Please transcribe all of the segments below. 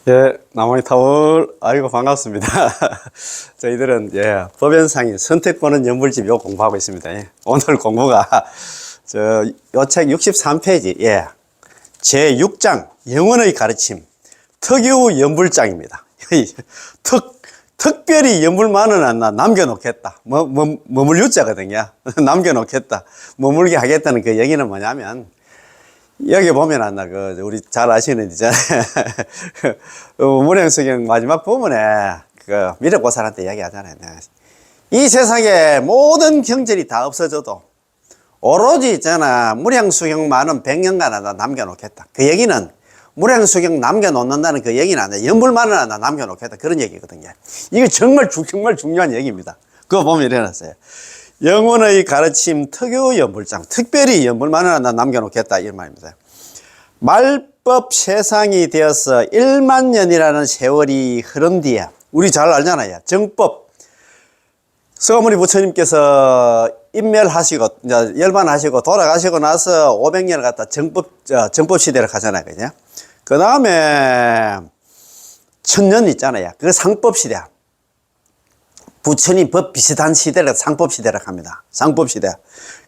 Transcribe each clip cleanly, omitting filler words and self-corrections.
예, 나무의 타월, 아이고, 반갑습니다. 저희들은, 법연상인 선택권은 연불집 요 공부하고 있습니다. 예. 오늘 공부가, 요 책 63페이지, 제6장, 영혼의 가르침, 특유 연불장입니다. 특별히 연불만은 남겨놓겠다. 머물 유자거든요. 남겨놓겠다. 머물게 하겠다는 그 얘기는 뭐냐면, 여기 보면 우리 잘 아시는 있잖아요. 무량수경 마지막 부분에 미륵보살한테 이야기하잖아요. 이 세상에 모든 경전이 다 없어져도 오로지 있잖아, 무량수경만은 100년간 남겨놓겠다. 그 얘기는 무량수경 남겨놓는다는 그 얘기는 아니야. 연불만은 남겨놓겠다. 그런 얘기거든요. 이거 정말 중요한 얘기입니다. 그거 보면 이래놨어요. 영혼의 가르침 특유 연불장, 특별히 연불만은 남겨놓겠다, 이 말입니다. 말법 세상이 되어서 1만 년이라는 세월이 흐른 뒤에, 우리 잘 알잖아요. 정법, 서가모니 부처님께서 인멸하시고, 이제 열반하시고 돌아가시고 나서 500년을 갖다 정법 시대를 가잖아요. 그죠? 그 다음에 1000년 있잖아요. 그 상법 시대. 부처님 법 비슷한 시대를 상법 시대라고 합니다. 상법 시대.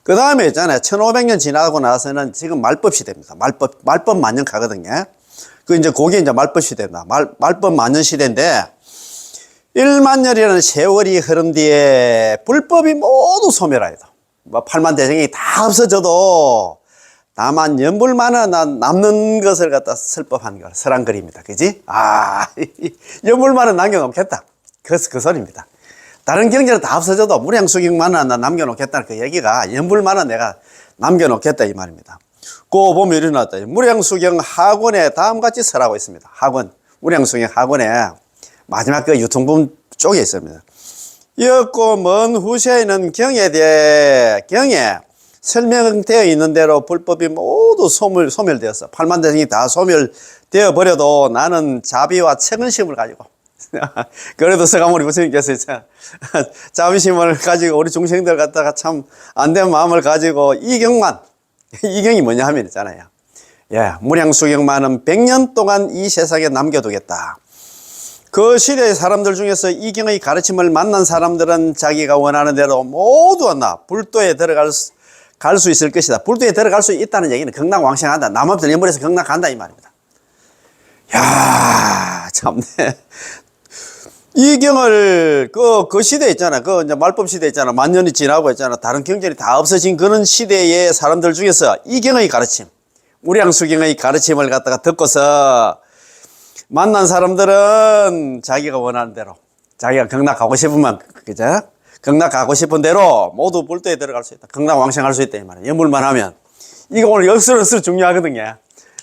그 다음에 있잖아요. 1500년 지나고 나서는 지금 말법 시대입니다. 말법 만년 가거든요. 그게 이제 말법 시대입니다. 말법 만년 시대인데, 1만 년이라는 세월이 흐른 뒤에 불법이 모두 소멸하여도, 8만 대장이 다 없어져도, 다만 연불만은 남는 것을 갖다 설법한 거, 설한글입니다. 그지? 연불만은 남겨놓겠다. 그 소리입니다. 다른 경전은 다 없어져도 무량수경만은 남겨놓겠다는 그 얘기가 연불만은 내가 남겨놓겠다 이 말입니다. 그거 보면 이렇게 나왔다. 무량수경 하권에 다음같이 설하고 있습니다. 하권, 무량수경 하권에 마지막 그 유통분 쪽에 있습니다. 이었고 먼 후세에는 경에 설명되어 있는 대로 불법이 모두 소멸되었어. 8만 대중이 다 소멸되어 버려도 나는 자비와 책임심을 가지고 그래도 서가모니 부처님께서 자비심을 가지고 우리 중생들 갖다가 참 안된 마음을 가지고 이경이 뭐냐 하면 있잖아요. 무량수경만은 100년 동안 이 세상에 남겨두겠다. 그 시대의 사람들 중에서 이경의 가르침을 만난 사람들은 자기가 원하는 대로 모두 불도에 들어갈 수 있을 것이다. 불도에 들어갈 수 있다는 얘기는 극락왕생한다. 남업들 연불에서 극락 간다 이 말입니다. 참네. 이 경을, 그 시대 있잖아. 이제 말법 시대 있잖아. 만년이 지나고 있잖아. 다른 경전이 다 없어진 그런 시대의 사람들 중에서 이 경의 가르침, 무량수경의 가르침을 갖다가 듣고서 만난 사람들은 자기가 원하는 대로, 자기가 극락 가고 싶으면, 그죠? 극락 가고 싶은 대로 모두 불도에 들어갈 수 있다. 극락 왕생할 수 있다. 이 말이야. 연불만 하면. 이거 오늘 역설적으로 중요하거든요.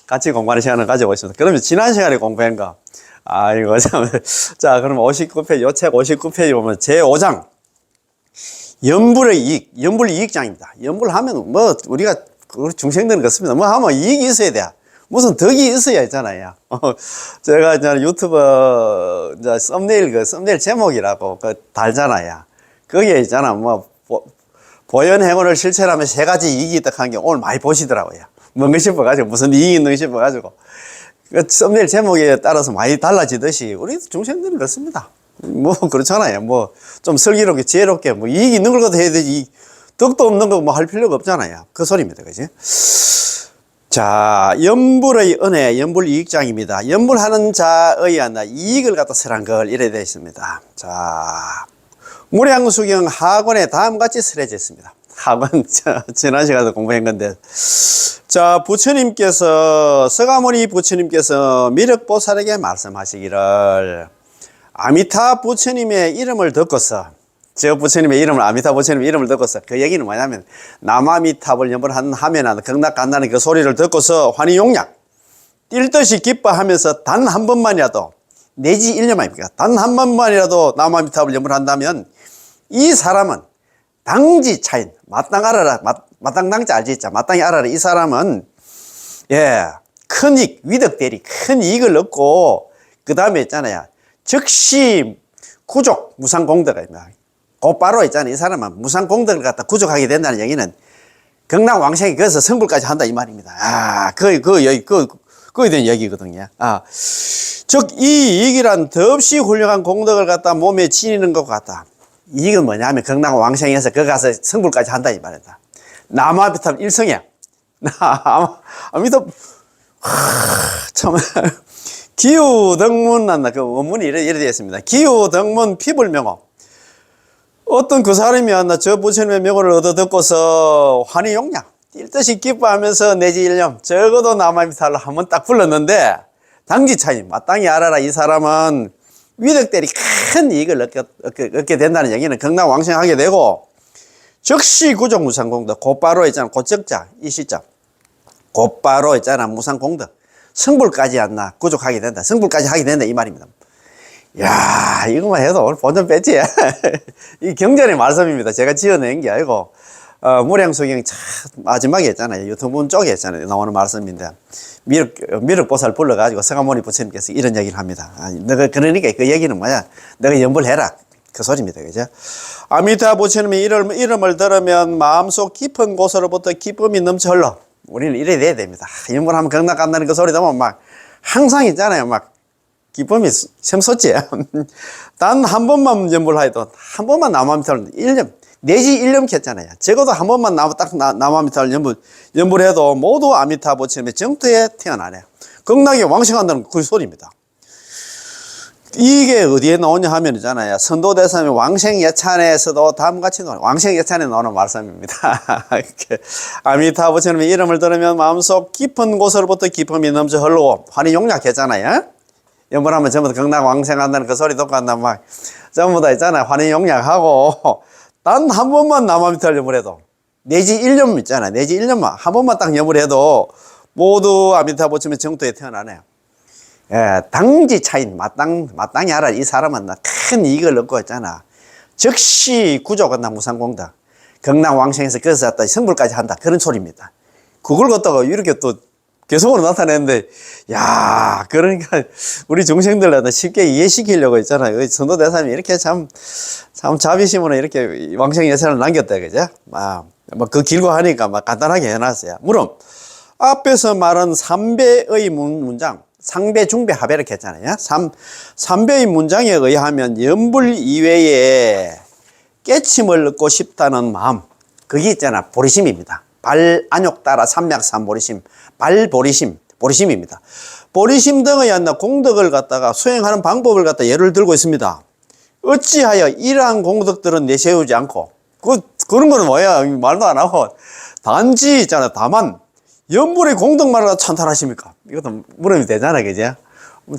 같이 공부하는 시간을 가지고 있습니다. 그러면 지난 시간에 공부한 거. 이거 참. 자, 그럼 59페이지, 요 책 59페이지 보면 제5장. 연불의 이익, 연불 이익장입니다. 연불하면 우리 중생들은 그렇습니다. 하면 이익이 있어야 돼. 무슨 덕이 있어야 있잖아요. 제가 이제 유튜브, 이제 썸네일 제목이라고 달잖아요. 거기에 있잖아. 보현행원을 실천하면 3가지 이익이 있다 하는 게 오늘 많이 보시더라고요. 뭔가 싶어가지고, 무슨 이익이 있는 거 싶어가지고. 그 썸네일 제목에 따라서 많이 달라지듯이 우리 중생들은 그렇습니다. 그렇잖아요. 좀 슬기롭게 지혜롭게 이익이 있는 걸 갖다 해야 되지. 덕도 없는 거 할 필요가 없잖아요. 그 소리입니다. 그지? 자, 연불의 은혜, 연불 이익장입니다. 연불하는 자의 이익을 갖다 설한 걸 이래 되어 있습니다. 자, 무량수경 하권에 다음같이 설해져 있습니다. 하권, 지난 시간에 공부한 건데. 자, 서가모니 부처님께서 미륵보살에게 말씀하시기를, 아미타 부처님의 이름을 듣고서, 저 부처님의 이름을, 아미타 부처님의 이름을 듣고서, 그 얘기는 뭐냐면, 남아미탑을 연불하면 극락 간다는 그 소리를 듣고서 환희용약, 뛸 듯이 기뻐하면서 단 한 번만이라도, 내지 1년만입니까? 단 한 번만이라도 남아미탑을 연불한다면, 이 사람은 당지 차인, 마땅 알아라, 마땅 당자 알지? 마땅히 알아라. 이 사람은, 큰 이익, 위덕 대리, 큰 이익을 얻고, 그 다음에 있잖아요. 즉시 구족, 무상공덕입니다. 곧바로 있잖아요. 이 사람은 무상공덕을 갖다 구족하게 된다는 얘기는 극락 왕생이 거기서 성불까지 한다 이 말입니다. 그거에 대한 얘기거든요. 즉, 이 이익이란 더없이 훌륭한 공덕을 갖다 몸에 지니는 것 같다. 이익은 뭐냐면 경남 왕생에서 거 가서 성불까지 한다 이 말이다. 남아비탑 일성이야. 아미탑 참 기후덕문 난다. 그 원문이 이래 되어 있습니다. 기후덕문 피불명호. 어떤 그 사람이 왔나 저 부처님의 명호를 얻어 듣고서 환희용량 뛸 듯이 기뻐하면서 내지일념 적어도 남아비탈로 한번 딱 불렀는데 당지 차이 마땅히 알아라. 이 사람은 위덕대리 큰 이익을 얻게 된다는 얘기는 경남 왕생하게 되고 즉시 구족 무상공덕 곧바로 있잖아. 곧적자 이 시점 곧바로 있잖아. 무상공덕 성불까지 안나 구족하게 된다. 성불까지 하게 된다 이 말입니다. 야, 이거만 해도 오늘 본전 뺐지. 이 경전의 말씀입니다. 제가 지어낸 게 아니고 무량수경 마지막에 했잖아요. 유튜브 쪽에 했잖아요. 나오는 말씀인데 미륵보살 불러가지고 성하모니 부처님께서 이런 얘기를 합니다. 너가 그러니까 그 얘기는 뭐야? 너가 연불 해라. 그 소리입니다. 그죠? 아미타 부처님의 이름을 들으면 마음속 깊은 곳으로부터 기쁨이 넘쳐 흘러. 우리는 이래 돼야 됩니다. 연불하면 경락 간다는 그 소리 들으면 막 항상 있잖아요. 막 기쁨이 샘솟지. 단 한 번만 연불해도 한 번만 남아미타를 1년 내지 1년 켰잖아요. 적어도 한 번만 남아미타를 연불해도 모두 아미타 부처님의 정토에 태어나네요. 극락에 왕생한다는 그 소리입니다. 이게 어디에 나오냐 하면 있잖아요. 선도대사의 왕생예찬에서도 다음같이 나오는 왕생예찬에 나오는 말씀입니다. 아미타 부처님의 이름을 들으면 마음속 깊은 곳으로부터 기쁨이 넘쳐 흘러고 환희용약했잖아요. 연불하면 전부 다 극락 왕생한다는 그 소리 듣고 한다 막 전부 다 있잖아요. 환희용약하고 단 한 번만 남아미타를 연불해도 내지 1년 있잖아요. 내지 1년만 한 번만 딱 연불해도 모두 아미타 부처님의 정토에 태어나네요. 예, 당지 차인 마땅히 알아. 이 사람은 큰 이익을 얻고 있잖아. 즉시 구족한다 무상공덕 극락 왕생에서 그래서 왔다 성불까지 한다 그런 소리입니다. 그걸 갖다가 이렇게 또 개성으로 나타내는데 야 그러니까 우리 중생들한테 쉽게 이해시키려고 있잖아요. 선도대사님이 이렇게 참 자비심으로 이렇게 왕생 예찬을 남겼다 그죠? 뭐 그 길고 하니까 막 간단하게 해놨어요. 물론 앞에서 말한 3배의 문장 상배, 중배, 하배 이렇게 했잖아요. 3배의 문장에 의하면 연불 이외에 깨침을 얻고 싶다는 마음 그게 있잖아. 보리심입니다. 발안욕 따라 삼맥삼 보리심 보리심입니다. 보리심 등의 공덕을 갖다가 수행하는 방법을 갖다 예를 들고 있습니다. 어찌하여 이러한 공덕들은 내세우지 않고 그런 거는 뭐야 말도 안 하고 단지 있잖아. 다만 연불의 공덕만을 갖다 찬탄하십니까? 이것도 물으면 되잖아, 그죠?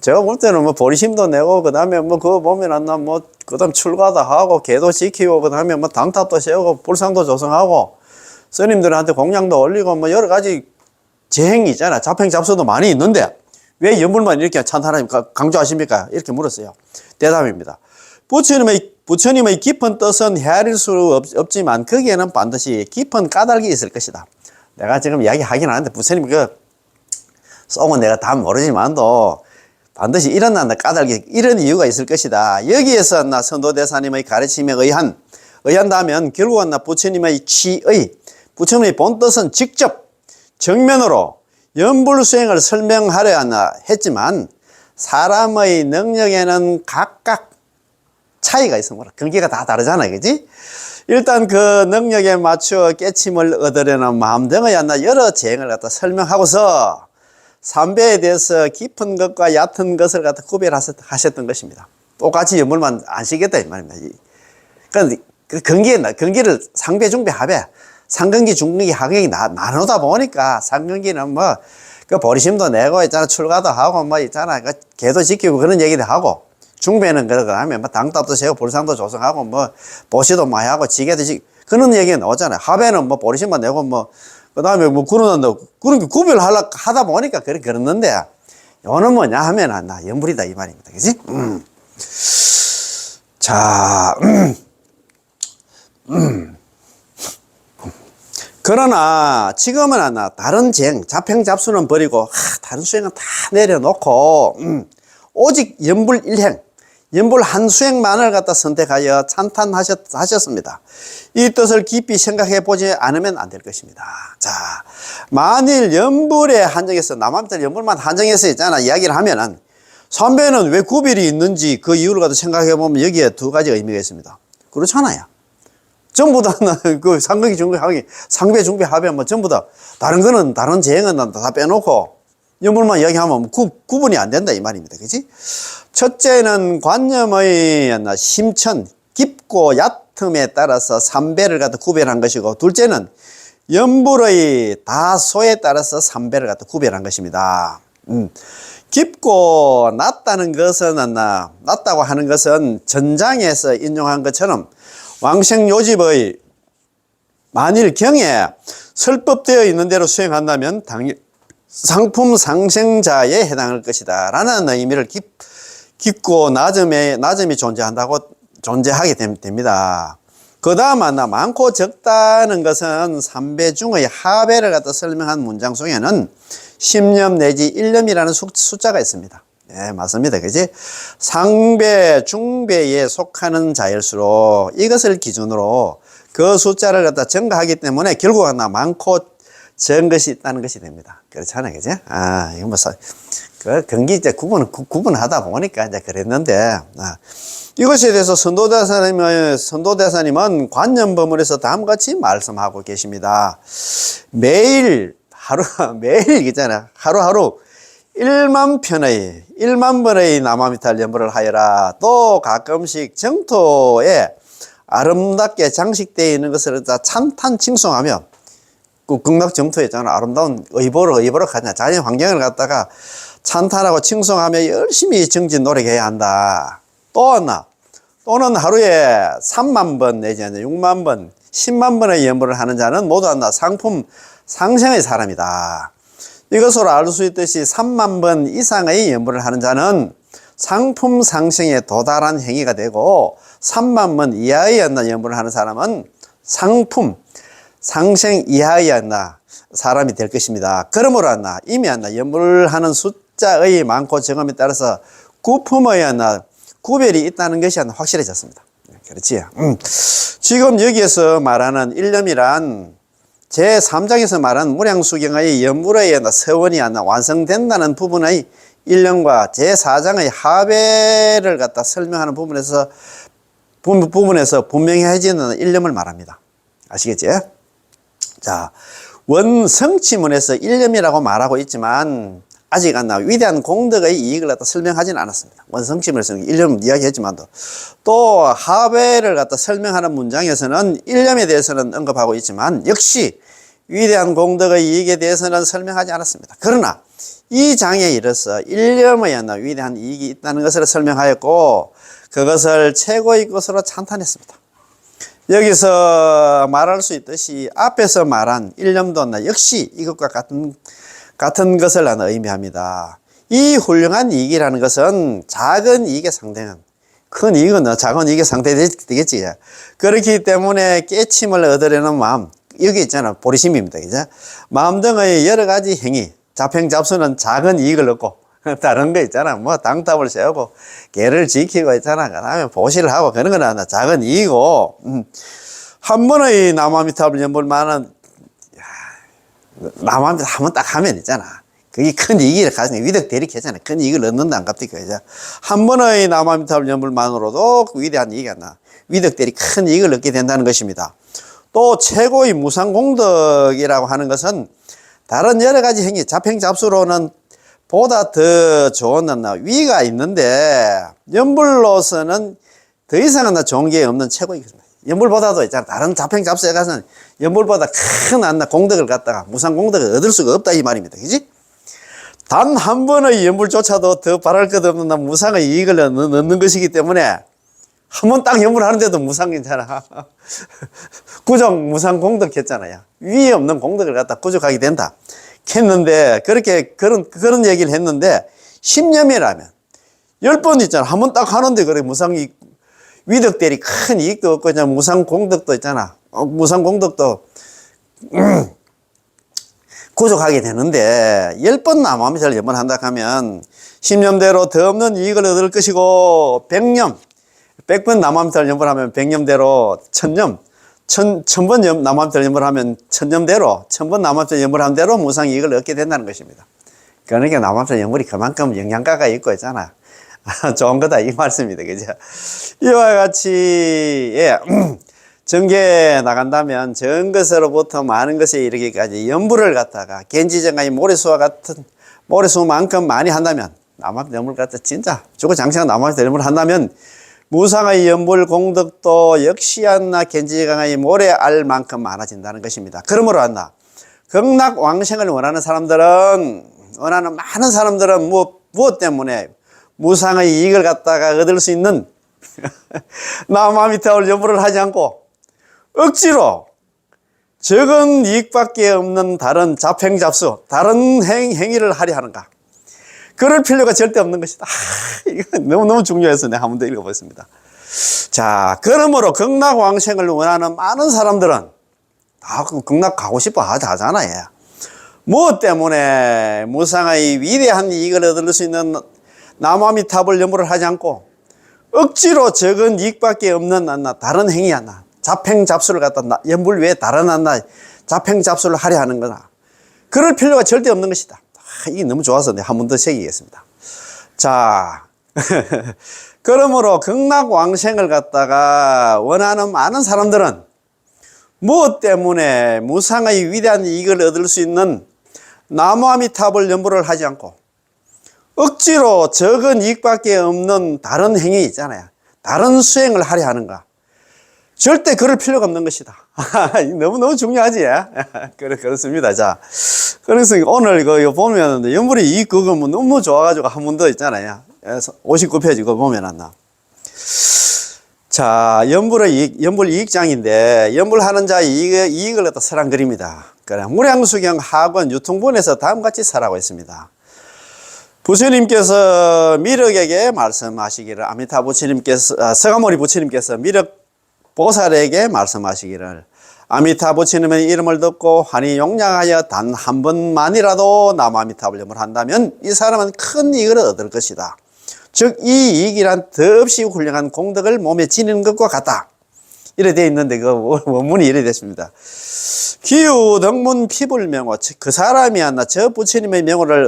제가 볼 때는 뭐 보리심도 내고, 그 다음에 뭐 그거 보면 그 다음 출가도 하고, 계도 지키고, 그 다음에 뭐 당탑도 세우고, 불상도 조성하고, 스님들한테 공양도 올리고, 뭐 여러 가지 재행이 있잖아. 잡행 잡수도 많이 있는데, 왜 연불만 이렇게 찬탄하십니까? 강조하십니까? 이렇게 물었어요. 대답입니다. 부처님의 깊은 뜻은 헤아릴 수 없지만, 거기에는 반드시 깊은 까닭이 있을 것이다. 내가 지금 이야기 하긴 하는데 부처님 속은 내가 다 모르지만도 반드시 일어난다 까닭이 이런 이유가 있을 것이다. 여기에서 선도대사님의 가르침에 의한다면 결국은 부처님의 부처님의 본뜻은 직접 정면으로 연불수행을 설명하려 했지만 사람의 능력에는 각각 차이가 있습니다. 경계가 다 다르잖아요. 그지? 일단 그 능력에 맞추어 깨침을 얻으려는 마음 등의 여러 재행을 갖다 설명하고서 삼배에 대해서 깊은 것과 얕은 것을 갖다 구별하셨던 것입니다. 똑같이 연불만 안 시겠다 이 말입니다. 그 경계를 상배, 중배, 하배, 상근기, 중근기, 하근기 나누다 보니까 상근기는 뭐 그 보리심도 내고 있잖아, 출가도 하고 뭐 있잖아, 그 계도 지키고 그런 얘기도 하고. 중배는 그러면 뭐 당답도 세우고 불상도 조성하고 뭐 보시도 많이 하고 지게도 그런 얘기가 나오잖아요. 하배는 뭐 보리심만 내고 뭐 그다음에 뭐 그러는데 그런 게 구별하려 하다 보니까 그랬는데 요는 뭐냐 하면 연불이다 이 말입니다. 그지? 자, 그러나 지금은 다른 잡행 잡수는 버리고 다른 수행은 다 내려놓고 오직 연불 일행 연불 한 수행만을 갖다 선택하여 찬탄하셨습니다. 이 뜻을 깊이 생각해 보지 않으면 안 될 것입니다. 자, 만일 연불에 한정해서 남한테 연불만 한정해서 있잖아 이야기를 하면은 삼배는 왜 구별이 있는지 그 이유를 갖다 생각해 보면 여기에 두 가지 의미가 있습니다. 그렇잖아요. 전부 다 그 상극이 중극 합이 상배 중배 합이 뭐 전부 다 다른 거는 다른 재행은 다 빼놓고 연불만 이야기하면 구분이 안 된다 이 말입니다. 그지? 첫째는 관념의 심천 깊고 얕음에 따라서 삼배를 갖다 구별한 것이고, 둘째는 연불의 다소에 따라서 삼배를 갖다 구별한 것입니다. 깊고 낮다는 것은 낮다고 하는 것은 전장에서 인용한 것처럼 왕생요집의 만일 경에 설법되어 있는 대로 수행한다면 당연 상품 상생자에 해당할 것이다 라는 의미를 깊고 낮음이 존재하게 됩니다. 그 다음 많고 적다는 것은 삼배 중의 하배를 갖다 설명한 문장 속에는 10념 내지 1념이라는 숫자가 있습니다. 네, 맞습니다. 그지? 상배, 중배에 속하는 자일수록 이것을 기준으로 그 숫자를 갖다 증가하기 때문에 결국 많고 적은 것이 있다는 것이 됩니다. 그렇잖아요. 그지? 이거 그 경기 이제 구분하다 보니까 이제 그랬는데, 이것에 대해서 선도대사님은 관념법문에서 다음과 같이 말씀하고 계십니다. 매일 있잖아. 하루하루 1만 번의 남아미탈 연불을 하여라. 또 가끔씩 정토에 아름답게 장식되어 있는 것을 찬탄 칭송하며, 그 극락 정토에 있잖아. 아름다운 의보로 가냐. 자연 환경을 갖다가 찬탄하고 칭송하며 열심히 정진 노력해야 한다. 또는 하루에 3만 번 내지 6만 번, 10만 번의 연불을 하는 자는 모두 상품 상생의 사람이다. 이것으로 알 수 있듯이 3만 번 이상의 연불을 하는 자는 상품 상생에 도달한 행위가 되고, 3만 번 이하의 연불을 하는 사람은 상품 상생 이하의 사람이 될 것입니다. 그러므로 이미 연불하는 숫자의 많고 적음에 따라서 구품의 구별이 있다는 것이 확실해졌습니다. 그렇지? 지금 여기에서 말하는 일념이란 제3장에서 말한 무량수경의 연불의 서원이 완성된다는 부분의 일념과 제4장의 하배를 갖다 설명하는 부분에서 분명해지는 일념을 말합니다. 아시겠지? 자, 원성치문에서 일념이라고 말하고 있지만 아직 위대한 공덕의 이익을 갖다 설명하지는 않았습니다. 원성치문에서는 일념 이야기했지만도 또 하배를 갖다 설명하는 문장에서는 일념에 대해서는 언급하고 있지만 역시 위대한 공덕의 이익에 대해서는 설명하지 않았습니다. 그러나 이 장에 이르러서 일념의 위대한 이익이 있다는 것을 설명하였고, 그것을 최고의 것으로 찬탄했습니다. 여기서 말할 수 있듯이 앞에서 말한 일념도 역시 이것과 같은 것을 의미합니다. 이 훌륭한 이익이라는 것은 작은 이익에 상대는 큰 이익은 작은 이익에 상대되겠지. 그렇기 때문에 깨침을 얻으려는 마음, 여기 있잖아, 보리심입니다. 그죠? 마음 등의 여러 가지 행위, 잡행잡수는 작은 이익을 얻고, 다른 거 있잖아, 당탑을 세우고 계를 지키고 있잖아, 그 다음에 보시를 하고 그런 거는 작은 이익이고, 한 번의 남아미탑을 연불만은 남아미탑 한번 딱 하면 있잖아, 그게 큰 이익을 가지고 위덕 대립하잖아. 큰 이익을 얻는다 안 갚니까? 그죠? 한 번의 남아미탑을 연불만으로도 그 위대한 이익이 위덕 대립 큰 이익을 얻게 된다는 것입니다. 또 최고의 무상공덕이라고 하는 것은 다른 여러 가지 행위, 잡행잡수로는 보다 더 좋은 위가 있는데, 연불로서는 더 이상은 좋은 게 없는 최고의 것입니다. 연불보다도 있잖아, 다른 잡행잡수에 가서는 연불보다 큰 공덕을 갖다가 무상공덕을 얻을 수가 없다 이 말입니다. 그지? 단 한 번의 연불조차도 더 바랄 것 없는 무상의 이익을 얻는 것이기 때문에 한 번 딱 연불하는데도 무상이잖아. 구족 무상 공덕 했잖아요. 위에 없는 공덕을 갖다 구족하게 된다 했는데, 그런 얘기를 했는데, 10념이라면 10번 있잖아. 한 번 딱 하는데 그래 무상이 위덕대리 큰 이익도 없고 그냥 무상 공덕도 있잖아. 무상 공덕도 구족하게 되는데 10번 나무아미타불 염불을 한다 하면 10년대로 더 없는 이익을 얻을 것이고 100번 나무아미타불 염불하면 100년대로 1000년 1000번 나무아미타불 염불하면 1000년대로 1000번 나무아미타불 염불한 대로 무상 이익을 얻게 된다는 것입니다. 그러니까 나무아미타불 염불이 그만큼 영양가가 있고 있잖아. 좋은 거다 이 말씀입니다. 그죠? 이와 같이 예. 정계에 나간다면 전 것으로부터 많은 것에 이르기까지 염불을 갖다가 겐지정가의 모래수와 같은 모래수만큼 많이 한다면 나무아미타 염불 갖다 진짜 주구장창 나무아미타 염불을 한다면 무상의 염불 공덕도 역시나 겐지정가의 모래알만큼 많아진다는 것입니다. 그러므로 한다. 극락왕생을 원하는 많은 사람들은 무엇 때문에 무상의 이익을 갖다가 얻을 수 있는 나무아미타불 염불을 하지 않고 억지로 적은 이익밖에 없는 다른 잡행잡수, 다른 행위를 하려 하는가? 그럴 필요가 절대 없는 것이다. 이거 너무너무 중요해서 내가 한 번 더 읽어보겠습니다. 자, 그러므로 극락왕생을 원하는 많은 사람들은 다 극락 가고 싶어 하잖아, 얘. 무엇 때문에 무상의 위대한 이익을 얻을 수 있는 나무아미타불 염불을 하지 않고 억지로 적은 이익밖에 없는 다른 행위야. 잡행잡수를 갖다 염불 외에 다른 잡행잡수를 하려 하는 거다. 그럴 필요가 절대 없는 것이다. 이게 너무 좋아서 내가 한 번 더 새기겠습니다. 자, 그러므로 극락왕생을 갖다가 원하는 많은 사람들은 무엇 때문에 무상의 위대한 이익을 얻을 수 있는 나무아미타불 염불을 하지 않고 억지로 적은 이익밖에 없는 다른 행위 있잖아요. 다른 수행을 하려 하는가? 절대 그럴 필요가 없는 것이다. 너무너무 중요하지? 그렇습니다. 자, 그래서 오늘 이거 보면 염불의 이익 그거 뭐 너무 좋아가지고 한 번 더 있잖아요. 59페이지 그거 보면 안 나. 자, 염불의 이익, 염불 이익장인데 염불하는 자의 이익을 갖다 설한 글입니다. 그래, 무량수경 하권 유통본에서 다음같이 설하고 있습니다. 부처님께서 미륵에게 말씀하시기를 아미타 부처님께서 서가모니 부처님께서 미륵 보살에게 말씀하시기를 아미타 부처님의 이름을 듣고 환히 용량하여 단 한 번만이라도 나무아미타불 염불을 한다면 이 사람은 큰 이익을 얻을 것이다. 즉 이 이익이란 더없이 훌륭한 공덕을 몸에 지니는 것과 같다. 이래 되어 있는데 그 원문이 이래 됐습니다. 기유 덕문 피불명호, 그 사람이 저 부처님의 명호를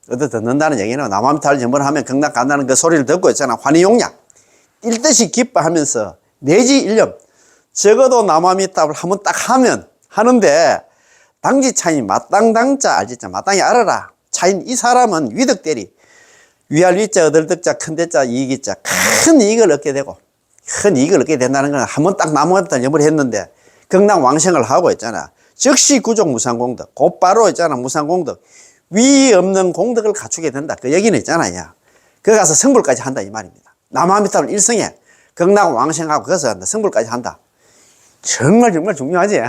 얻어듣는다는 얘기는 나무아미타불 염불을 하면 극락 간다는 그 소리를 듣고 있잖아. 환희 용량 뛸 듯이 기뻐하면서 내지 일념 적어도 나무아미타불 한번 딱 하는데 당지 차인 마땅당자 알지? 마땅히 알아라. 차인 이 사람은 위덕대리 위할 위자 얻을 덕자 큰 대자 이익이자 큰 이익을 얻게 되고 큰 이익을 얻게 된다는 건 한번 딱 나무아미타불 염불을 했는데 극락왕생을 하고 있잖아. 즉시 구족 무상공덕 곧바로 있잖아. 무상공덕 위 없는 공덕을 갖추게 된다. 그 얘기는 있잖아요. 그 가서 성불까지 한다 이 말입니다. 나무아미타불 일성에 극락왕생하고 거기서 성불까지 한다. 정말 중요하지.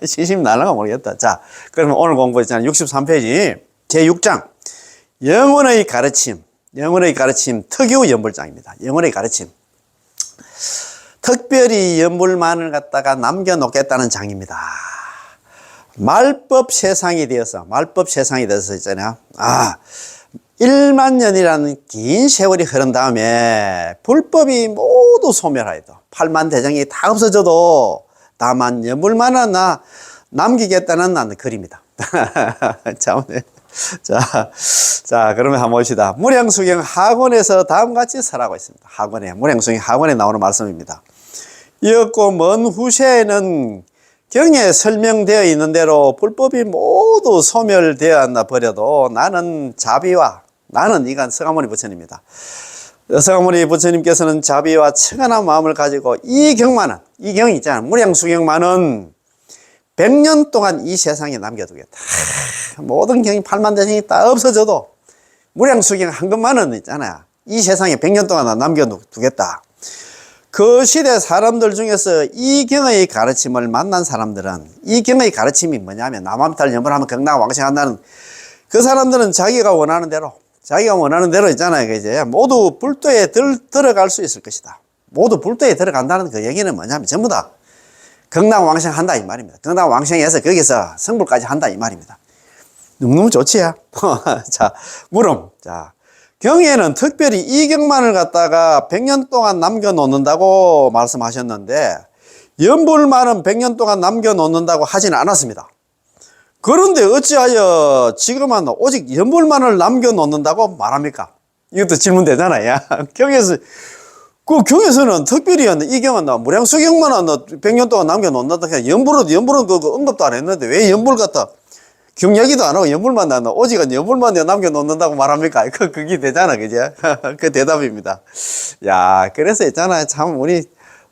신심 날라가 모르겠다. 자, 그러면 오늘 공부 있잖아요. 63페이지 제6장 영혼의 가르침 특유 염불장입니다. 영혼의 가르침. 특별히 염불만을 갖다가 남겨놓겠다는 장입니다. 말법 세상이 되어서 있잖아요. 1만 년이라는 긴 세월이 흐른 다음에 불법이 모두 소멸하여도 8만 대장이 다 없어져도 다만 염불만은 남기겠다는 글입니다. 자, 그러면 한번 봅시다. 무량수경 하권에서 다음같이 설하고 있습니다. 무량수경 하권에 나오는 말씀입니다. 이었고 먼 후세에는 경에 설명되어 있는 대로 불법이 모두 소멸되어 버려도 나는 이건 서가모니 부처님입니다. 서가모니 부처님께서는 자비와 청한한 마음을 가지고 이 경이 있잖아요. 무량수경만은 100년 동안 이 세상에 남겨두겠다. 모든 경이 8만 대생이 다 없어져도 무량수경 한 것만은 있잖아요. 이 세상에 100년 동안 남겨두겠다. 그 시대 사람들 중에서 이 경의 가르침을 만난 사람들은 이 경의 가르침이 뭐냐면 나무아미타불 염불하면 극락왕생한다는 그 사람들은 자기가 원하는 대로 있잖아요. 이제 모두 불도에 들어갈 수 있을 것이다. 모두 불도에 들어간다는 그 얘기는 뭐냐면 전부 다 극락왕생한다 이 말입니다. 극락왕생해서 거기서 성불까지 한다 이 말입니다. 너무너무 좋지. 자, 물음. 자, 경에는 특별히 이경만을 갖다가 100년 동안 남겨놓는다고 말씀하셨는데, 연불만은 100년 동안 남겨놓는다고 하지는 않았습니다. 그런데 어찌하여 지금은 오직 연불만을 남겨놓는다고 말합니까? 이것도 질문되잖아요. 경에서는 특별히 이경은 무량수경만은 100년 동안 남겨놓는다. 연불은 그 언급도 안 했는데 왜 연불 갖다 경 얘기도 안 하고 연불만 나는 오직은 연불만 남겨놓는다고 말합니까? 그게 되잖아, 그죠? 그 대답입니다. 야, 그래서 있잖아요. 참, 우리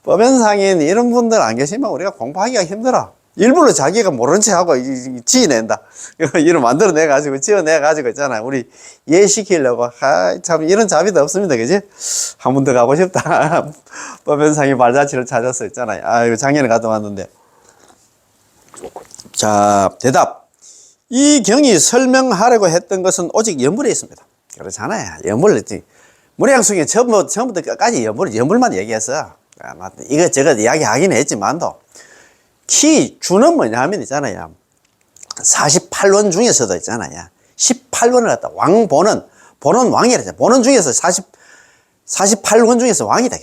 법연상인 이런 분들 안 계시면 우리가 공부하기가 힘들어. 일부러 자기가 모른 체 하고 지어낸다. 이런 만들어내가지고, 지어내가지고 있잖아요. 우리 이해시키려고. 참, 이런 자비도 없습니다. 그지? 한 번 더 가고 싶다. 법연상인 발자취를 찾았어 있잖아요. 이거 작년에 갔다 왔는데. 자, 대답. 이 경이 설명하려고 했던 것은 오직 연불에 있습니다. 그렇잖아요. 무량수경 처음부터 끝까지 연불만 얘기했어. 이것저것 이야기하긴 했지만도, 주는 뭐냐 하면 있잖아요. 48원 중에서도 있잖아요. 18원을 갖다 본은 왕이라. 본은 중에서 48원 중에서 왕이다.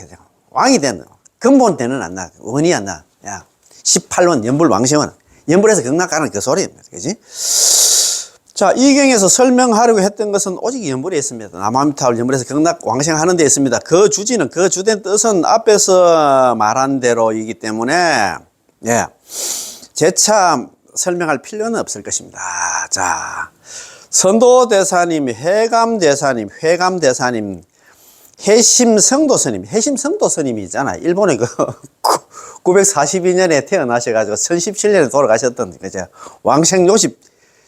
왕이 되는, 근본되는 안 나. 원이 안 나. 야, 18원 연불 왕시원. 연불에서 극락가는 그 소리입니다. 그지? 자, 이 경에서 설명하려고 했던 것은 오직 연불에 있습니다. 남아미타올 연불에서 극락 왕생하는 데 있습니다. 그 주지는, 그 주된 뜻은 앞에서 말한 대로이기 때문에, 예, 재차 설명할 필요는 없을 것입니다. 자, 선도대사님, 회감대사님, 해심성도스님이 있잖아요. 일본의 942년에 태어나셔가지고 1017년에 돌아가셨던, 그죠? 왕생요십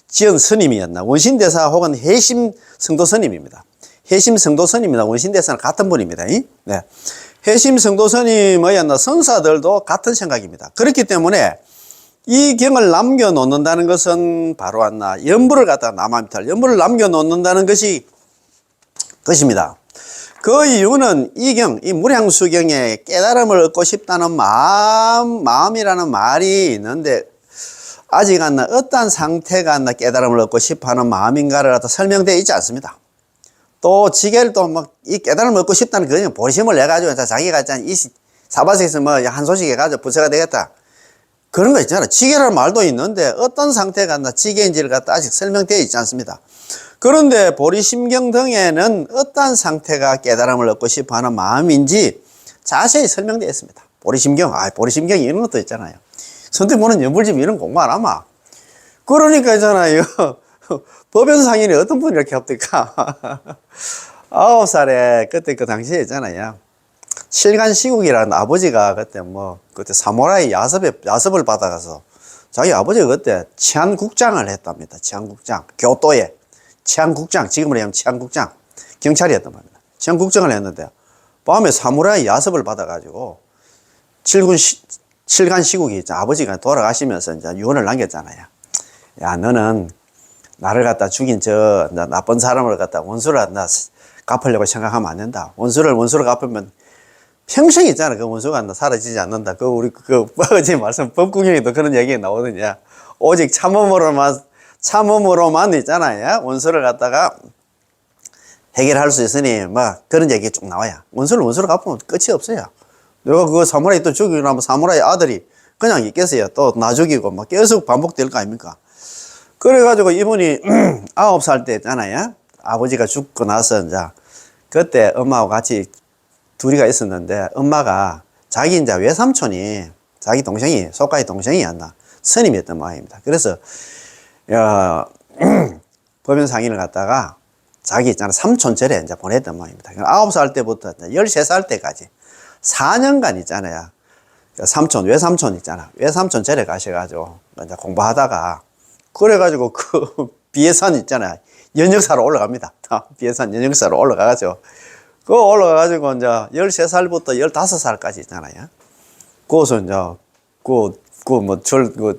지은 스님이었나? 원신대사 혹은 해심성도스님입니다. 해심성도스님이나 원신대사는 같은 분입니다. 네. 해심성도스님의 성사들도 같은 생각입니다. 그렇기 때문에 이 경을 남겨놓는다는 것은 바로 연불을 갖다가 남아미탈, 연불을 남겨놓는다는 것입니다. 그 이유는 이 무량수경에 깨달음을 얻고 싶다는 마음이라는 말이 있는데, 아직 어떠한 상태가 깨달음을 얻고 싶어 하는 마음인가를 갖다 설명되어 있지 않습니다. 또 지게를 이 깨달음을 얻고 싶다는 그냥 보심을 내가지고 자기가 이 사바세에서 한 소식 해가지고 부처가 되겠다. 그런 거 있잖아. 지게라는 말도 있는데 어떤 상태가 지게인지를 갖다 아직 설명되어 있지 않습니다. 그런데 보리심경 등에는 어떠한 상태가 깨달음을 얻고 싶어 하는 마음인지 자세히 설명되어 있습니다. 보리심경 이런 것도 있잖아요. 선택보는 연불집 이런 공부 안 하마. 그러니까 있잖아요. 법연상인이 어떤 분이 이렇게 합니까? 9살에 그때 그 당시에 있잖아요. 칠간시국이라는 아버지가 그때 사무라이 야습을 받아가서 자기 아버지가 그때 치안국장을 했답니다. 치안국장. 교토에. 치안국장. 지금으로 하면 치안국장. 경찰이었단 말입니다. 치안국장을 했는데 밤에 사무라이 야습을 받아가지고 칠간시국이 있죠. 아버지가 돌아가시면서 이제 유언을 남겼잖아요. 야, 너는 나를 갖다 죽인 나쁜 사람을 갖다 원수를 갚으려고 생각하면 안 된다. 원수를 갚으면 평생 있잖아. 그 원수가 사라지지 않는다. 우리 어제 말씀 법국경에도 그런 얘기가 나오거든요. 오직 참음으로만 있잖아요. 원수를 갖다가 해결할 수 있으니 그런 얘기 쭉 나와요. 원수를 갚으면 끝이 없어요. 내가 그거 사무라이 또 죽이고 나면 사무라이 아들이 그냥 있겠어요. 또 나 죽이고 계속 반복될 거 아닙니까? 그래가지고 이분이 9살 때 있잖아요. 아버지가 죽고 나서 이제 그때 엄마하고 같이 둘이가 있었는데 엄마가 자기 이제 외삼촌이 자기 동생이 소가의 동생이었나 스님이었던 모양입니다. 그래서 법연상인을 갖다가 자기 있잖아 삼촌 절에 이제 보냈던 모양입니다. 9살 때부터 13살 때까지 4년간 있잖아요. 외삼촌 있잖아. 외삼촌 절에 가셔가지고 이제 공부하다가 그래가지고 비해산 있잖아요. 연역사로 올라갑니다. 비해산 연역사로 올라가가지고 올라가가지고 이제 13살부터 15살까지 있잖아요. 거기서 이제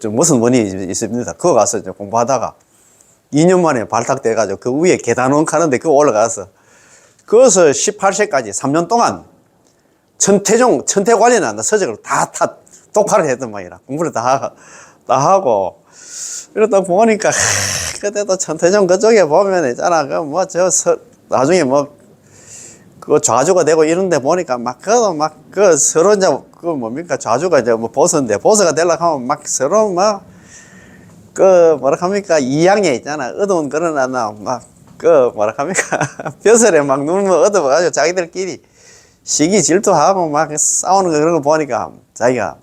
무슨 원이 있습니다. 그거 가서 이제 공부하다가 2년 만에 발탁돼가지고 그 위에 계단원 가는데 그거 올라가서 거기서 18세까지 3년 동안 천태 관련한 서적을 다 독파를 했던 모양이라 공부를 다 다 하고 이러다 보니까 그때도 천태종 그쪽에 보면 있잖아. 나중에 그 좌주가 되고 이런데 보니까 그래도 서로 이제 뭡니까 좌주가 이제 보서가 되려고 하면 서로 뭐라 합니까 이양에 있잖아. 어두운 그런 뭐라 합니까 벼슬에 눈물 얻어가지고 자기들끼리 시기 질투하고 싸우는 거 그런 거 보니까 자기가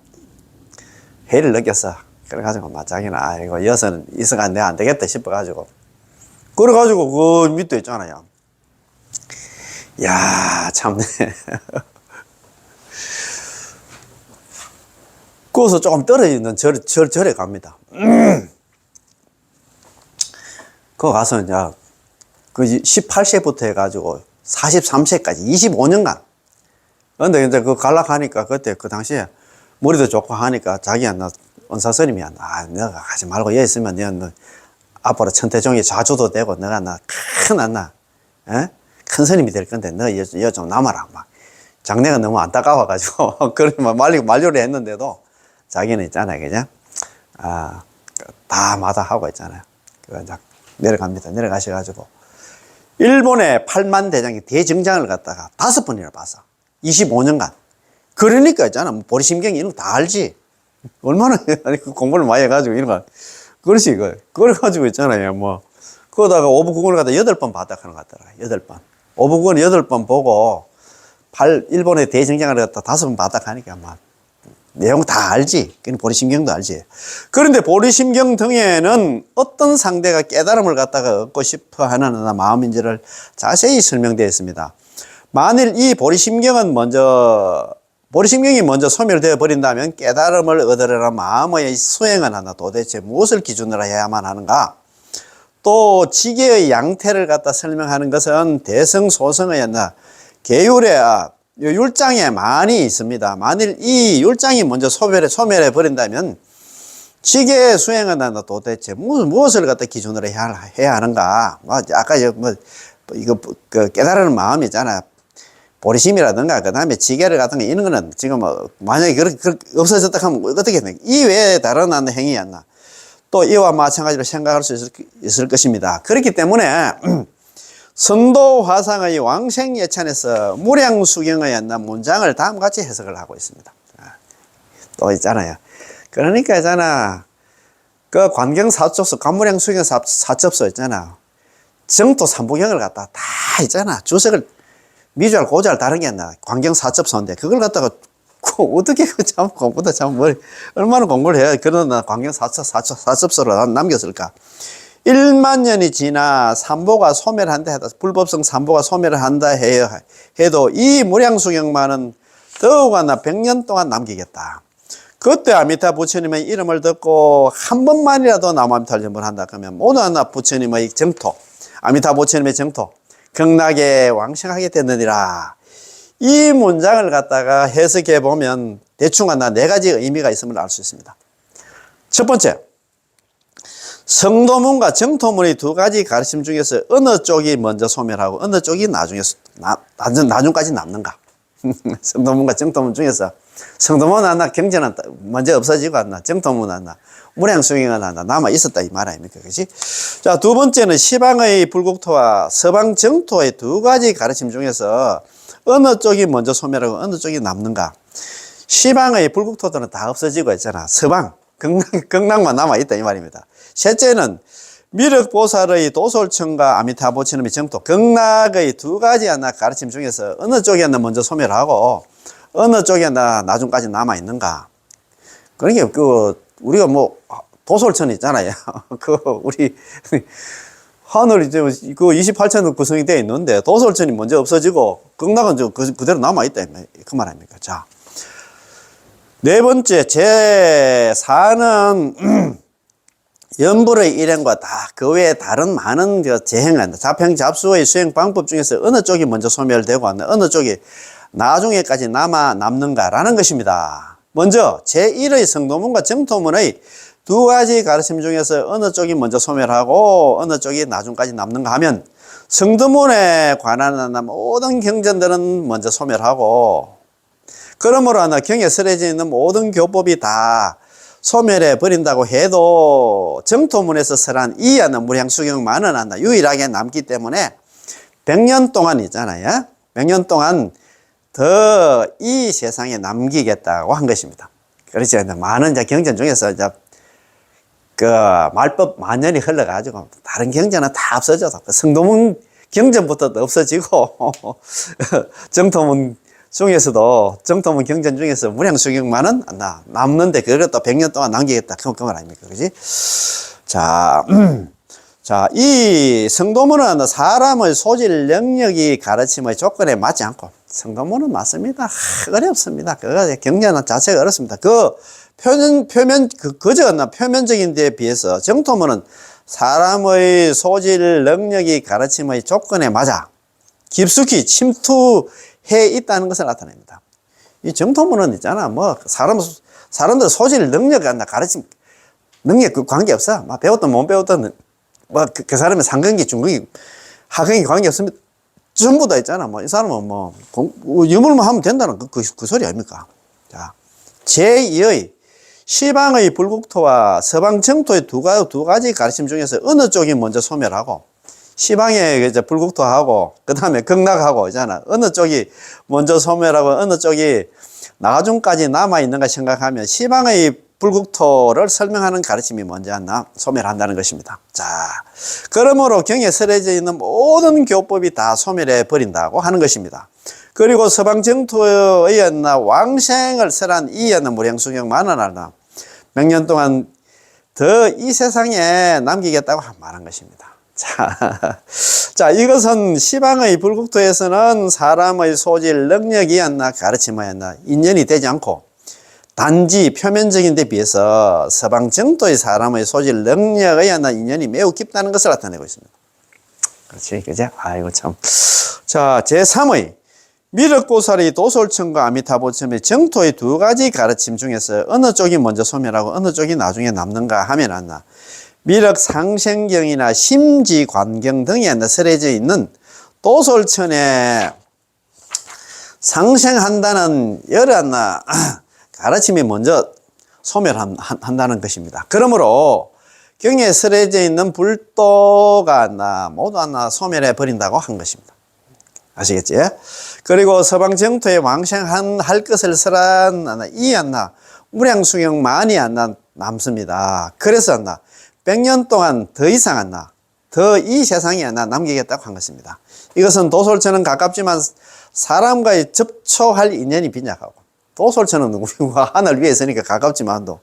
해를 느꼈어. 그래가지고 자기는 이거 여서는 이서가 내가 안 되겠다 싶어가지고 그래가지고 그 밑에 있잖아요. 야 참네. 거기서 조금 떨어지는 절에 갑니다. 거기 가서 이제 그 18세부터 해가지고 43세까지 25년간. 근데 이제 그 갈락하니까 그때 그 당시에 머리도 좋고 하니까 자기야 은사 스님이 너가 가지 말고 여기 있으면 너 앞으로 천태종이 좌주도 되고 너가 큰 스님이 될 건데 너 여기 좀 남아라. 장래가 너무 안타까워가지고 그러면 만류를 했는데도 자기는 있잖아요, 그죠? 다 마다하고 있잖아요. 내려갑니다. 내려가셔가지고 일본의 8만 대장이 대증장을 갖다가 5번이나 봤어. 25년간. 그러니까 있잖아. 보리심경이 이런 거 다 알지. 얼마나 공부를 많이 해가지고 이런 거. 그렇지, 그래가지고 있잖아요. 그러다가 오부국을 갖다 8번 봤다 하는 것 같더라. 8번. 오부국을 8번 보고 일본의 대증장을 갖다 5번 봤다 하니까 내용 다 알지. 그건 보리심경도 알지. 그런데 보리심경 등에는 어떤 상대가 깨달음을 갖다가 얻고 싶어 하는 마음인지를 자세히 설명되어 있습니다. 만일 이 보리심경이 먼저 소멸되어 버린다면 깨달음을 얻으려는 마음의 수행은 도대체 무엇을 기준으로 해야만 하는가? 또 지계의 양태를 갖다 설명하는 것은 대성소성의 계율의 율장에 많이 있습니다. 만일 이 율장이 먼저 소멸해 버린다면 지계 수행은 도대체 무엇을 갖다 기준으로 해야 하는가? 아까 이거 깨달으는 마음이잖아. 보리심이라든가 그 다음에 지계를 같은 거 이런 거는 지금 만약에 그렇게 없어졌다 하면 어떻게 했나? 이 외에 다른 행위였나? 또 이와 마찬가지로 생각할 수 있을 것입니다. 그렇기 때문에 선도 화상의 왕생 예찬에서 무량수경의 문장을 다음과 같이 해석을 하고 있습니다. 또 있잖아요. 그러니까 있잖아. 그 관경사첩서, 관무량수경 사첩서 있잖아. 정토 삼부경을 갖다 다 있잖아. 주석을 미주알 고주알 다른 게 있나. 관경사첩서인데 그걸 갖다가 어떻게 참 공부도 얼마나 공부를 해야 그런 관경사첩서를 남겼을까. 1만 년이 지나 삼보가 소멸한다 해도 불법성 삼보가 소멸을 한다 해도 이 무량수경만은 더욱 100년 동안 남기겠다. 그때 아미타 부처님의 이름을 듣고 한 번만이라도 남아미타를 전문한다 그러면 모든 부처님의 정토, 아미타 부처님의 정토 극락에 왕생하게 되느니라. 이 문장을 갖다가 해석해 보면 대충 4가지 의미가 있음을 알 수 있습니다. 첫 번째, 성도문과 정토문의 2가지 가르침 중에서 어느 쪽이 먼저 소멸하고 어느 쪽이 나중까지 남는가? 성도문과 정토문 중에서 성도문은 경전은 먼저 없어지고 정토문은 무량수경은 남아 있었다 이 말 아닙니까? 그치? 자, 2번째는 시방의 불국토와 서방 정토의 2가지 가르침 중에서 어느 쪽이 먼저 소멸하고 어느 쪽이 남는가? 시방의 불국토들은 다 없어지고 있잖아. 서방, 극락만 남아있다 이 말입니다. 셋째는 미륵보살의 도솔청과 아미타부처님의 정토, 극락의 2가지 가르침 중에서 어느 쪽이 먼저 소멸하고 어느 쪽이 나중까지 남아있는가? 그러니까 우리가 도솔천 있잖아요. 우리 하늘 그 28천은 구성이 되어 있는데 도솔천이 먼저 없어지고 극락은 그대로 남아있다 그 말 아닙니까? 자, 4번째 제4는 연불의 일행과 다 그 외에 다른 많은 재행을 한다. 자평잡수의 수행 방법 중에서 어느 쪽이 먼저 소멸되고 어느 쪽이 나중에까지 남는가라는 것입니다. 먼저 제1의 성도문과 정토문의 2가지 가르침 중에서 어느 쪽이 먼저 소멸하고 어느 쪽이 나중까지 남는가 하면 성도문에 관한 모든 경전들은 먼저 소멸하고 그러므로 경에 설해져 있는 모든 교법이 다 소멸해 버린다고 해도 정토문에서 설한 이하는 무량수경만은 한다. 유일하게 남기 때문에 100년 동안 있잖아요. 100년 동안 더 이 세상에 남기겠다고 한 것입니다. 그렇죠. 많은 이제 경전 중에서 이제 그 말법 만년이 흘러가지고 다른 경전은 다 없어져서 성도문 경전부터도 없어지고 정토문 중에서도 정토문 경전 중에서 무량수경만은 남는데 그것도 100년 동안 남기겠다. 그 말 아닙니까? 그지? 자, 자, 이 성도문은 사람의 소질 능력이 가르침의 조건에 맞지 않고 성도문은 맞습니다. 어렵습니다. 그 경전은 자체가 어렵습니다. 그 표면적인 데에 비해서 정토문은 사람의 소질 능력이 가르침의 조건에 맞아 깊숙이 침투해 있다는 것을 나타냅니다. 이 정토문은 있잖아. 뭐, 사람들 소질 능력, 가르침, 능력 그 관계없어. 막 배웠든 못 배웠든, 뭐, 그 사람의 상근기, 중근기, 하근기 관계없습니다. 전부 다 있잖아. 뭐, 이 사람은 뭐, 유물만 하면 된다는 그 소리 아닙니까? 자, 제2의 시방의 불국토와 서방 정토의 두 가지 가르침 중에서 어느 쪽이 먼저 소멸하고, 시방에 이제 불국토하고, 그 다음에 극락하고 있잖아. 어느 쪽이 먼저 소멸하고, 어느 쪽이 나중까지 남아있는가 생각하면, 시방의 불국토를 설명하는 가르침이 먼저 소멸한다는 것입니다. 자, 그러므로 경에 설해져 있는 모든 교법이 다 소멸해 버린다고 하는 것입니다. 그리고 서방 정토의 왕생을 설한 이에는 무량수경만은 알나 100년 동안 더 이 세상에 남기겠다고 말한 것입니다. 자, 이것은 시방의 불국토에서는 사람의 소질, 능력이 가르침이었나 인연이 되지 않고 단지 표면적인 데 비해서 서방 정토의 사람의 소질, 능력의 인연이 매우 깊다는 것을 나타내고 있습니다. 그렇지, 그죠? 아이고, 참. 자, 제3의 미륵보살이 도솔천과 아미타보첨의 정토의 두 가지 가르침 중에서 어느 쪽이 먼저 소멸하고 어느 쪽이 나중에 남는가 하면 미륵상생경이나 심지관경 등에 설해져 있는 도솔천에 상생한다는 여러 가르침이 먼저 소멸한다는 것입니다. 그러므로 경에 설해져 있는 불도가 모두 소멸해 버린다고 한 것입니다. 아시겠지? 그리고 서방 정토에 왕생할 것을 설한 이 무량수경만이 남습니다. 그래서 100년 동안 더 이상 더 이 세상에 남기겠다고 한 것입니다. 이것은 도솔천은 가깝지만 사람과의 접촉할 인연이 빈약하고, 도솔천은 우리가 하늘 위에 있으니까 가깝지만도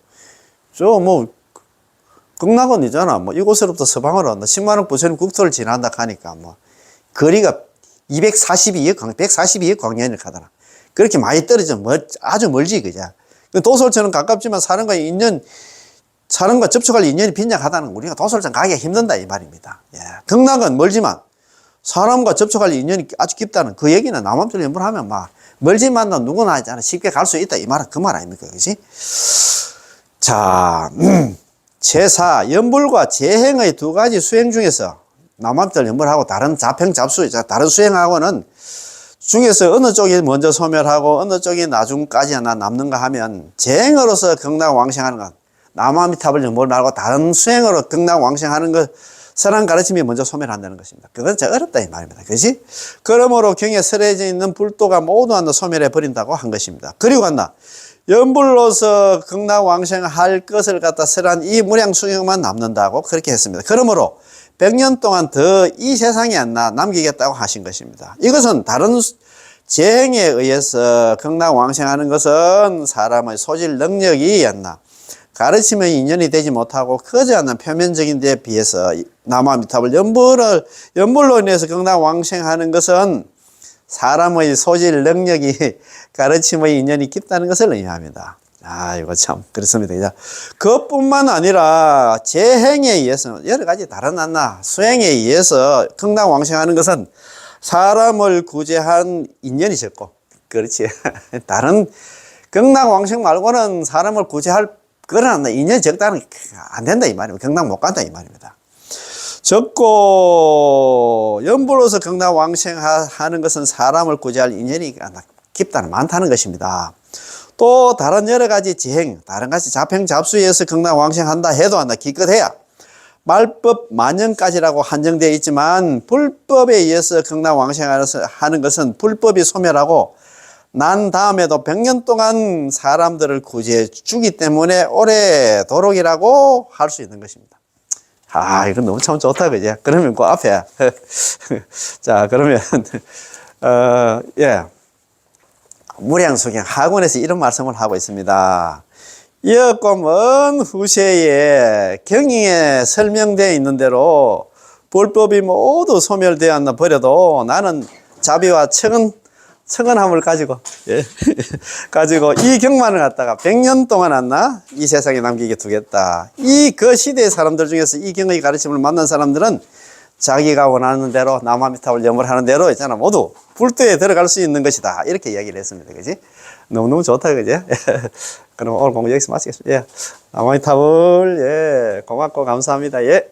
극락은 있잖아. 뭐 이곳으로부터 서방으로 10만억 부처님 국토를 지난다 하니까 거리가 142억 광년을 가더라. 그렇게 많이 떨어져 아주 멀지, 그죠? 도솔천은 가깝지만 사람과 접촉할 인연이 빈약하다는 우리가 도솔천 가기가 힘든다 이 말입니다. 예. 극락은 멀지만 사람과 접촉할 인연이 아주 깊다는 그 얘기는 남함절 연불하면 멀지만 누구나 하잖아. 쉽게 갈 수 있다 이 말은 그 말 아닙니까? 그지? 자, 제4 연불과 재행의 두 가지 수행 중에서 남함절 연불하고 다른 잡행 잡수 다른 수행하고는 중에서 어느 쪽이 먼저 소멸하고 어느 쪽이 나중까지 남는가 하면 재행으로서 극락왕생하는 것, 남아미탑을 연불 말고 다른 수행으로 극락왕생하는 것, 선한 가르침이 먼저 소멸한다는 것입니다. 그건 진짜 어렵다 이 말입니다. 그렇지? 그러므로 경에 설해져 있는 불도가 모두 소멸해 버린다고 한 것입니다. 그리고 연불로서 극락왕생할 것을 갖다 설한 이 무량수경만 남는다고 그렇게 했습니다. 그러므로 100년 동안 더 이 세상에 남기겠다고 하신 것입니다. 이것은 다른 재행에 의해서 극락왕생하는 것은 사람의 소질 능력이 가르침의 인연이 되지 못하고 그저 표면적인 데에 비해서 남아미탑을 연불로 인해서 극락왕생하는 것은 사람의 소질 능력이 가르침의 인연이 깊다는 것을 의미합니다. 이거 참 그렇습니다. 그것뿐만 아니라 재행에 의해서 여러 가지 다른 수행에 의해서 극락왕생하는 것은 사람을 구제한 인연이 적고, 그렇지. 다른 극락왕생 말고는 사람을 구제할 그런 인연이 적다는 안 된다 이 말입니다. 극락 못 간다 이 말입니다. 적고 연불로서 극락왕생하는 것은 사람을 구제할 인연이 깊다는 많다는 것입니다. 또 다른 여러 가지 지행, 다른 가지 잡행잡수에 의해서 극락왕생한다 해도 한다. 기껏해야 말법 만연까지라고 한정되어 있지만 불법에 의해서 극락왕생하는 것은 불법이 소멸하고 난 다음에도 100년 동안 사람들을 구제해 주기 때문에 오래도록이라고 할 수 있는 것입니다. 아, 이건 너무 참 좋다, 그지? 그러면 그 앞에. 자, 그러면, 예. 무량수경 학원에서 이런 말씀을 하고 있습니다. 이었고 먼 후세에 경의에 설명되어 있는 대로 불법이 모두 소멸되었나 버려도 나는 자비와 청은함을 가지고, 예. 가지고 이 경만을 갖다가 100년 동안 한나 이 세상에 남기게 두겠다. 그 시대의 사람들 중에서 이 경의 가르침을 만난 사람들은 자기가 원하는 대로 남아미타불 염을 하는 대로 있잖아. 모두 불도에 들어갈 수 있는 것이다. 이렇게 이야기를 했습니다. 그지? 너무너무 좋다. 그지? 그럼 오늘 공부 여기서 마치겠습니다. 예. 남아미타불, 예. 고맙고 감사합니다. 예.